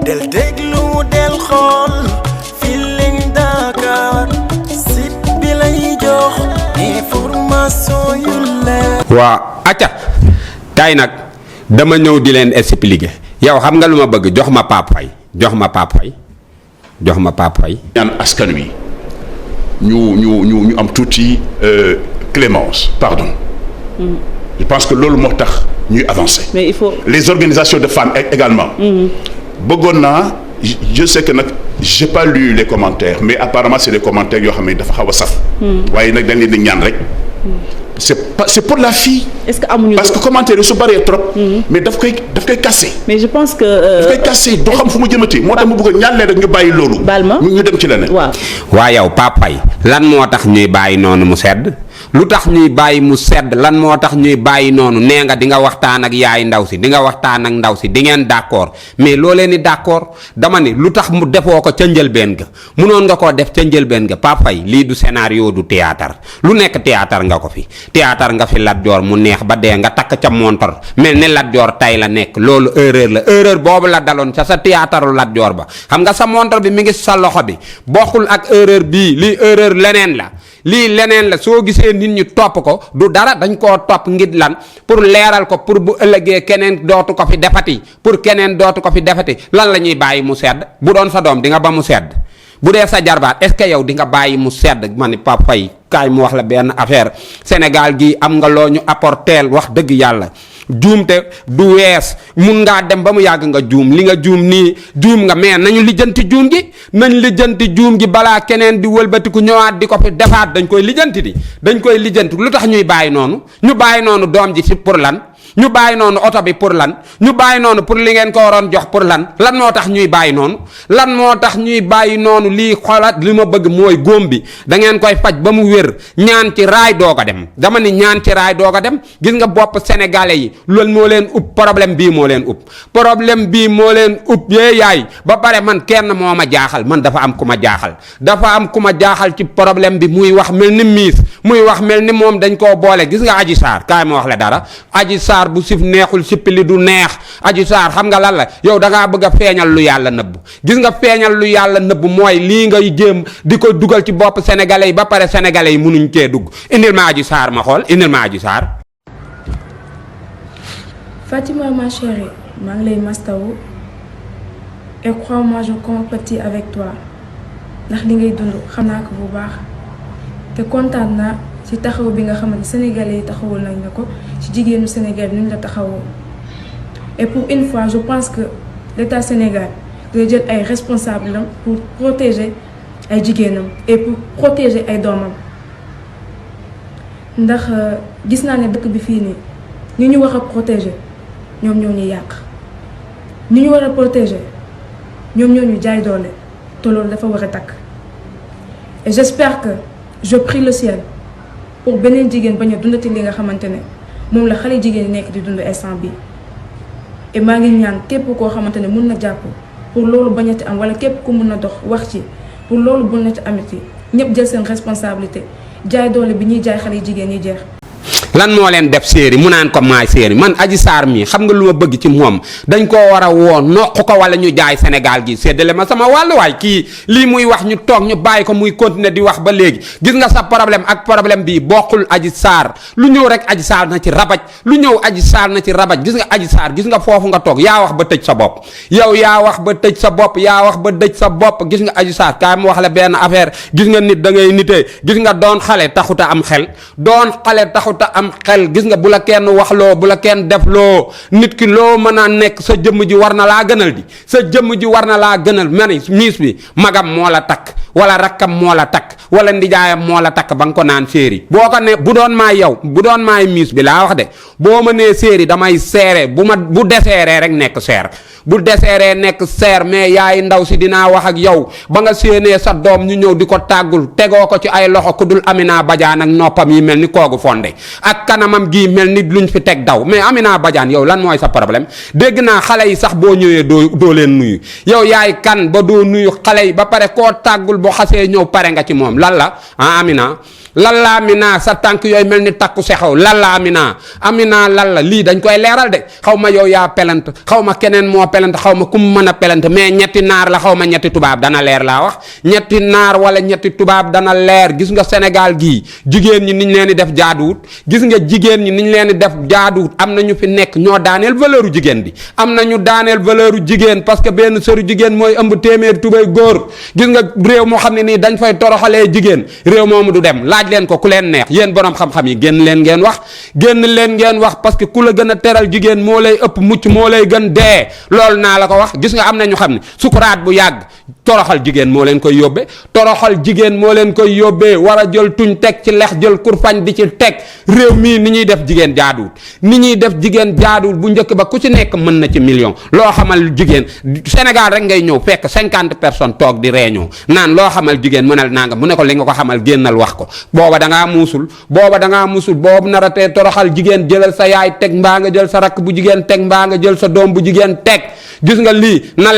del déglu del xool Feeling Dakar site bi lay jox information yu leer. waa acca tay nag dama ñëw di leen expliquer yow xam nga lu ma bëgg jox ma Pape Faye jox ma Pape Faye ñaan askan wi ñu am tuuti clémence pardon. Je pense que loolu moo tax ñuy avancer. mais il faut les organisations de femmes également. bëggoon naa je sais que nag j'ai pas lu les commentaires mais apparemment c'est des commentaires yoo xam ne dafa xaw a saf. waaye nag dañ leen di ñaan rek. c'est pour la fille. est-ce que amuñu parce que commentaire yi su bëree trop. mais daf koy casser. mais je pense que. daf koy casser doo xam fu mu jëmati moo tax mu bëgg ñaan leen rek ñu bàyyi loolu. baal ma ñu dem ci leneen. waaw. waa yow Pape Faye lan moo tax ñuy bàyyi noonu mu sedd lu tax ñuy bàyyi mu sedd lan moo tax ñuy bàyyi noonu nee nga di nga waxtaan ak yaay ndaw si di nga waxtaan ak ndaw si di ngeen d'accord mais loo leen di d'accord dama ni lu tax mu defoo ko ca njëlbeen ga munoon nga koo def ca njëlbeen ga Pape Faye lii du scénario du théâtre lu nekk théâtre nga ko fi théâtre nga fi Lat Joor mu neex ba dee nga takk ca montor mel ni Lat Joor tay la nekk loolu erreur boobu la daloon ca sa théâtre Lat Joor ba xam nga sa montor bi mi ngi sa loxo bi bokkul ak erreur bii lii erreur leneen la lii leneen la soo gisee nit ñi topp ko du dara dañ koo topp ngir lan pour leeral ko pour bu ëllëgee keneen dootu ko fi defati pour keneen dootu ko fi defati lan la ñuy bàyyi mu sedd bu doon sa doom di nga ba mu sedd bu dee sa jarbaat est-ce que yow di nga bàyyi mu sedd ma ni Pape Faye kaay mu wax la benn affaire Sénégal gi am nga loo ñu apporteel wax dëgg yàlla juumte du wees mun ngaa dem ba mu yàgg nga juum li nga juum nii juum nga mais nañu lijjanti juum gi balaa keneen di wëlbatiku ñëwaat di ko fi defaat dañ koy lijjanti lu tax ñuy bàyyi noonu ñu bàyyi noonu doom ji ci pour lan ñu bàyyi noonu oto bi pour lan ñu bàyyi noonu pour li ngeen ko waroon jox pour lan moo tax ñuy bàyyi noonu lii xoolaat li ma bëgg mooy góom bi da ngeen koy faj ba mu wér ñaan ci raay doog a dem dama ni ñaan ci raay doog a dem gis nga bopp sénégalais yi loolu moo leen upp problème bii moo leen upp yee yaay ba pare man kenn moo ma jaaxal man dafa am ku ma jaaxal ci problème bi muy wax mel ni miis muy wax mel ni moom dañ koo boole gis nga Adji Sarr kaay ma wax la dara Adji Sarr bu sif neexul sippili du neex Adji Sarr xam nga lan la yow da ngaa bëgg a feeñal lu yàlla nëbb gis nga feeñal lu yàlla nëbb mooy lii ngay jéem di ko dugal ci bopp sénégalais yi ba pare sénégalais yi mënuñ cee dugg indil ma Adji Sarr ma xool indil ma Adji Sarr. Fatima ma chérie maa ngi lay mastawu et crois-moi je compatis avec toi ndax li ngay dund xam naa ko bu baax te kontaan naa ci taxaw bi nga xamante sénégalais yi taxawul nañ la ko ci jigéenu Sénégal ni ñu la taxawoo et pour une fois je pense que l'État Sénégal day jël ay responsables am pour protéger ay jigéenam et pour protéger ay doomam ndax gis naa ne dëkk bi fii nii ñi ñu war a protéger ñoom ñoo ñu yàq ñi ñu war a protéger ñoom ñoo ñu jaay doole te loolu dafa war a takk et j'espère que je prie le ciel pour beneen jigéen bañ a dundati li nga xamante ne moom la xale jigéen yi nekk di dund instant bi et maa ngi ñaan képp koo xamante ne mun na jàpp pour loolu bañati am wala képp ku mun na dox wax ci pour loolu bañati amati ñëpp jël seen responsabilité jaay doole bi ñuy jaay xale jigéen yi jeex. lan moo leen def séeri mu naan ko maay séeri man Adji Sarr mii xam nga lu ma bëgg ci moom dañ koo war a woo noq ko wala ñu jaay Sénégal gi séddale ma sama wàllu waay kii lii muy wax ñu toog ñu bàyyi ko muy continuer di wax ba léegi gis nga sa problème ak problème bii bokkul Adji Sarr lu ñëw rek Adji Sarr na ci rabaj gis nga Adji Sarr gis nga foofu nga toog yaa wax ba tëj sa bopp yow yaa wax ba tëj sa bopp gis nga Adji Sarr kaay mu wax la benn affaire gis nga nit da ngay nitee gis nga doon xale taxuta am xel am xel gis nga bu la kenn waxloo bu la kenn defloo nit ki loo mën a nekk sa jëmm ji war na laa gënal mani miis bi magam moo la takk wala rakkam moo la takk wala ndijaayam moo la takk ba nga ko naan séeri boo ko ne bu doon maay miis bi laa wax de boo ma nee séeri damay seere bu deseeree rek nekk seer bu deseeree nekk seer mais yaay ndaw si dinaa wax ak yow ba nga séenee sa doom ñu ñëw di ko tàggul tegoo ko ci ay loxo ku dul Amina Badiane ak noppam yi mel ni koogu fonde ak kanamam gii mel ni luñ fi teg daw mais Amina Badiane yow lan mooy sa problème dégg naa xale yi sax boo ñëwee doo leen nuyu yow yaay kan ba doo nuyu xale yi ba pare koo tàggul boo xasee ñëw pare nga ci moom lan la Amina lalla Amina sa tànk yooyu mel ni takku sexaw lalla Amina lalla lii dañ koy leeral de xaw ma yow yaa pelante xaw ma keneen moo pelante xaw ma ku mu mën a pelante mais ñetti naar la xaw ma ñetti tubaab dana leer laa wax ñetti naar wala ñetti tubaab dana leer. gis nga Sénégal gii jigéen ñi niñ leen di def jaaduwut gis nga jigéen ñi niñ leen di def jaaduwut am na ñu fi nekk ñoo daaneel valeur u jigéen bi am na ñu daaneel valeur u jigéen parce que benn sëru jigéen mooy ëmb téeméer tubay góor gis nga réew moo xam ne nii dañ fay toroxalee jigéen réew moomu du dem laaj leen ko ku leen neex yéen borom xam-xam yi génn leen ngeen wax parce que ku la gën a teral jigéen moo lay ëpp mucc moo lay gën dee loolu naa la ko wax gis nga am na ñu xam ne sukuraat bu yàgg toroxal jigéen moo leen koy yóbbee toroxal jigéen moo leen koy yóbbee war a jël tuñ teg ci lex jël kurfañ di ci teg réew mii ni ñuy def jigéen jaaduwul bu njëkk ba ku ci nekk mën na ci million loo xamal jigéen Sénégal rek ngay ñëw fekk 50 personnes toog di réunion naan loo xamal jigéen mënal nanga mu ne ko li nga ko xamal génnal wax ko booba dangaa muusul boobu naratee toroxal jigéen jëlal sa yaay teg mbaa nga jël sa rakk bu jigéen teg mbaa nga jël sa doom bu jigéen teg gis nga lii na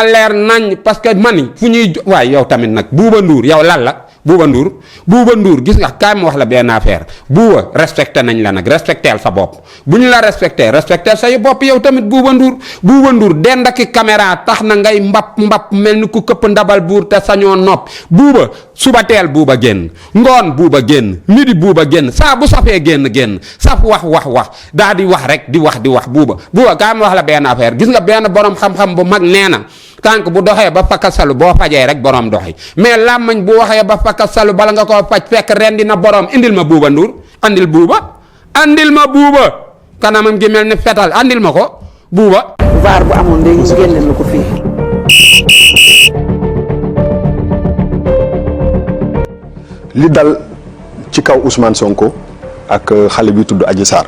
leer nañ parce que mani fu ñuy waaye yow tamit nag Bouba Ndour yow lan la Bouba Ndour gis nga kaay ma wax la benn affaire Bouba respecté nañ la nag respecteel sa bopp bu ñu la respecté say bopp yow tamit Bouba Ndour dend ak caméra tax na ngay mbap mel ni ku këpp ndabal buur te sañoo nopp Bouba suba teel Bouba génn ngoon Bouba génn midi Bouba génn saa bu safee génn saf wax daa di wax rek di wax Bouba kaay ma wax la benn affaire gis nga benn borom xam-xam bu mag nee na tànk bu doxee ba fakkasalu boo fajee rek borom doxi mais làmmañ bu waxee ba fakkasalu bala nga koo faj fekk rendi na borom indil ma Bouba Ndour andil ma Bouba kanamam gi mel ni fetal andil ma ko Bouba. vaar bu amoon léegi ñu génneel la ko fii. li dal ci kaw Ousmane Sonko ak xale bi tudd Adji Sarr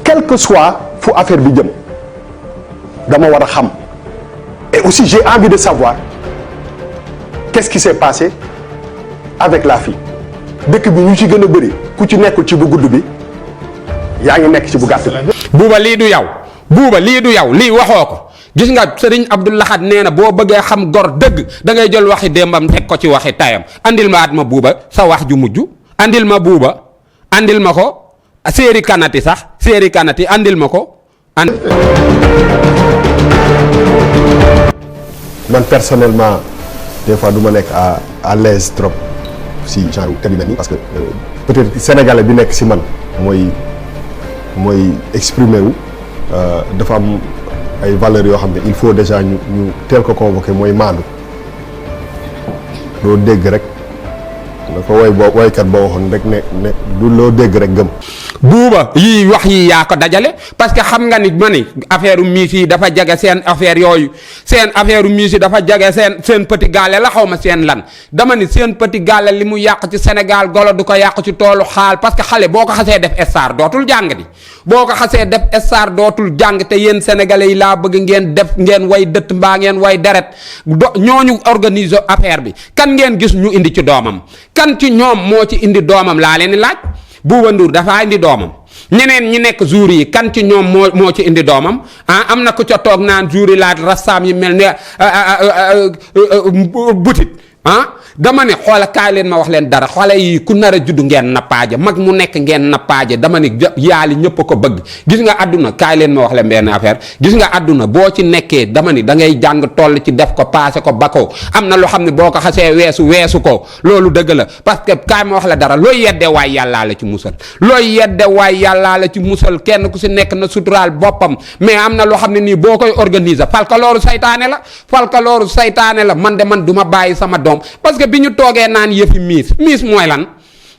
quel que soit fu affaire bi jëm dama war a xam. Et aussi j'ai envie de savoir qu'est-ce qui s'est passé avec la fille dëkk bi ñu ci gën a bëri ku ci nekkul ci bu gudd bi yaa ngi nekk ci bu gàtt bi. Bouba lii du yow lii waxoo ko gis nga Serigne Abdou Lahad nee na boo bëggee xam gor dëgg da ngay jël waxi démbam teg ko ci waxi tayam andil ma at ma Bouba sa wax ju mujj andil ma ko séeri kanati andil ma ko. man personnellement des fois du ma nekk à l'aise trop si genre cabinet yi parce que peut-être sénégalais bi nekk si man mooy exprimer wu dafa am ay valeurs yoo xam ne il faut déjà ñu teel ko convoquer mooy maandu loo dégg rek na ko woykat boo waxoon rek ne du loo dégg rek gëm. Bouba yii wax yi yaa ko dajale parce que xam nga ni ma ni affaire miis yi dafa jage seen affaire yooyu seen affaire miis yi dafa jage seen petit gàlle la xaw ma seen lan dama ni seen petit gàlle li mu yàq ci Sénégal golo du ko yàq ci toolu xaal parce que xale boo ko xasee def star dootul jàng te yéen sénégalais yi laa bëgg ngeen way dëtt mbaa ngeen way deret ñooñu organiser affaire bi kan ngeen gis ñu indi ci doomam kan ci ñoom moo ci indi doomam laa leen di laaj. Bouba Ndour dafa indi doomam ñeneen ñi nekk jour yi kan ci ñoom moo ci indi doomam am na ku ca toog naan jour yi laat rassam yi mel ne butit dama ne xoola kaay leen ma wax leen dara xoola yi ku nar a juddu ngeen nappaaje mag mu nekk ngeen nappaaje dama ne yaali ñëpp a ko bëgg gis nga àdduna kaay leen ma wax leen benn affaire gis nga àdduna boo ci nekkee dama ni da ngay jàng toll ci def ko passé ko ba ko am na loo xam ne boo ko xasee weesu ko loolu dëgg la parce que kaay ma wax la dara looy yedde waay yàllaa la ci musal kenn ku si nekk na suturaal boppam mais am na loo xam ne nii boo koy organiser falkalooru saytaane la man du ma bàyyi sama doom parce que bi ñu toogee naan yëfi miis mooy lan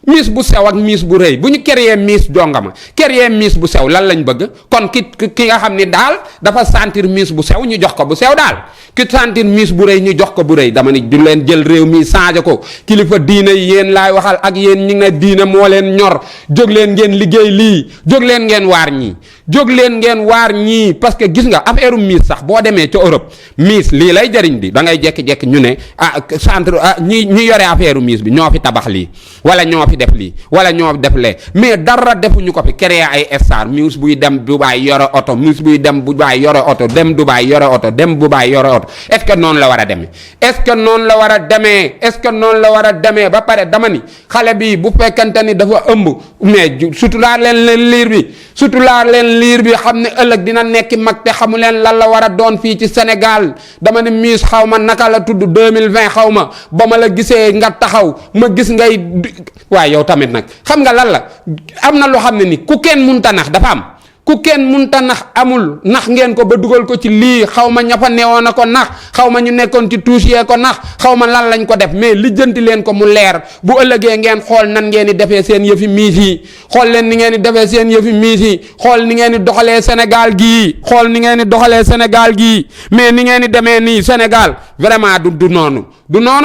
miis bu sew ak miis bu rëy bu ñu créer miis jongama créer miis bu sew lan lañ bëgg kon ki nga xam ni daal dafa sentir miis bu sew ñu jox ko bu sew daal ki sentir miis bu rëy ñu jox ko bu rëy dama ni du leen jël réew mi changé ko kilifa diine yi yéen laay waxal ak yéen ñi ne diine moo leen ñor jóg leen ngeen liggéey lii jóg leen ngeen waar ñii parce que gis nga affaire miis sax boo demee ca Europe miis lii lay jëriñ di da ngay jekki-jekki ñu ne centre ñi yore affaire miis bi ñoo fi tabax lii wala ñoo fi def lii wala ñoo def lee mais dara defuñu ko fi créer ay star Miss buy dem Dubaï yore oto Miss buy dem Dubaï yore oto dem Dubaï yore oto dem Dubaï yore oto est-ce que noonu la war a demee est-ce que noonu la war a demee est-ce que noonu la war a demee ba pare dama ni xale bi bu fekkante ni dafa ëmb mais suturaal leen liir bi suturaal leen liir bi xam ne ëllëg dina nekki mag te xamu leen lan la war a doon fii ci Sénégal dama ni Miss xaw ma naka la tudd 2020 xaw ma ba ma la gisee nga taxaw ma gis ngay waaye yow tamit nag xam nga lan la am na loo xam ne ni ku kenn munta nax dafa am ku kenn munta nax amul nax ngeen ko ba dugal ko ci lii xaw ma ña fa newoon a ko nax xaw ma ñu nekkoon ci tuus yee ko nax xaw ma lan lañ ko def mais lijjanti leen ko mu leer bu ëllëgee ngeen xool nan ngeen di defee seen yëfi Miss yi xool leen ni ngeen di defee seen yëfi Miss yi xool ni ngeen di doxalee Sénégal gii xool ni ngeen di doxalee Sénégal gii mais ni ngeen di demee nii Sénégal vraiment du noonu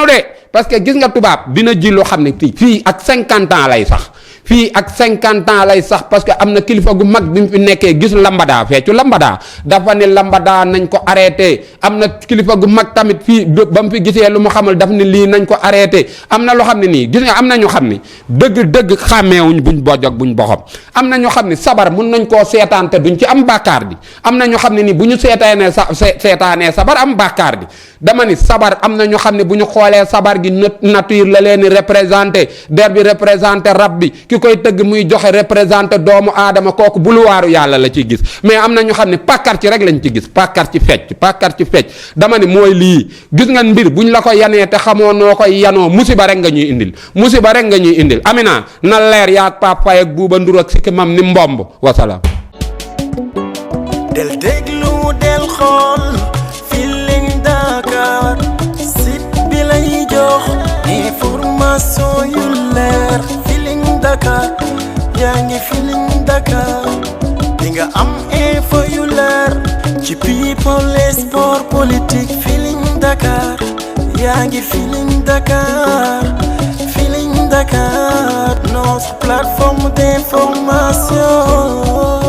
de parce que gis nga tubaab dina ji loo xam ne fii ak 50 ans lay sax fii ak 50 ans lay sax parce que am na kilifa gu mag bi mu fi nekkee gis lambada feccu lambada dafa ne lambada nañ ko arrêté am na kilifa gu mag tamit fii ba mu fi gisee lu mu xamul daf ne lii nañ ko arrêté am na loo xam ne nii gis nga am na ñu xam ni dëgg xàmmeewuñ buñ bojj ak buñ boxam am na ñu xam ni sabar mun nañ koo seetaan te duñ ci am bàkkaar bi am na ñu xam ne ni bu ñu seetaanee sabar am bàkkaar bi dama ni sabar am na ñu xam ne bu ñu xoolee sabar gi nature la leen di représenté der bi représenté rab bi ki koy tëgg muy joxe représenté doomu aadama kooku buluwaaru yàlla la ciy gis mais am na ñu xam ne pàkkar ci rek lañ ci gis pàkkar ci fecc dama ni mooy lii gis nga mbir buñ la ko yanee te xamoo noo koy yanoo musiba rek nga ñuy indil Amina na leer yaag Pape Faye ak Bouba Ndour ak sikki mam ni mbomb wasalaam del déglu del xool Feeling Dakar site bi lay jox information yu leer Feeling Dakar yaa ngi Feeling Dakar di nga am info yu leer ci people et sport politique Feeling Dakar yaa ngi Feeling Dakar Feeling Dakar notre plateforme d'information